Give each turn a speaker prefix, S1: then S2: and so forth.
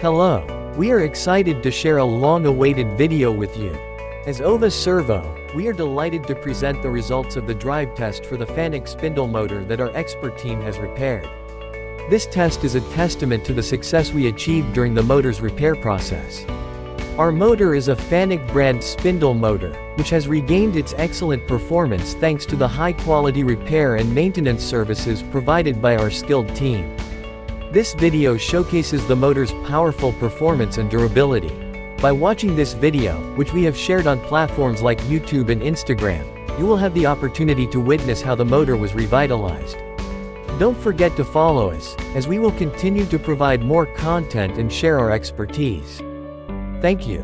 S1: Hello. We are excited to share a long-awaited video with you. As Ova Servo, we are delighted to present the results of the drive test for the Fanuc Spindle motor that our expert team has repaired. This test is a testament to the success we achieved during the motor's repair process. Our motor is a Fanuc brand spindle motor, which has regained its excellent performance thanks to the high-quality repair and maintenance services provided by our skilled team. This video showcases the motor's powerful performance and durability. By watching this video, which we have shared on platforms like YouTube and Instagram, you will have the opportunity to witness how the motor was revitalized. Don't forget to follow us, as we will continue to provide more content and share our expertise. Thank you.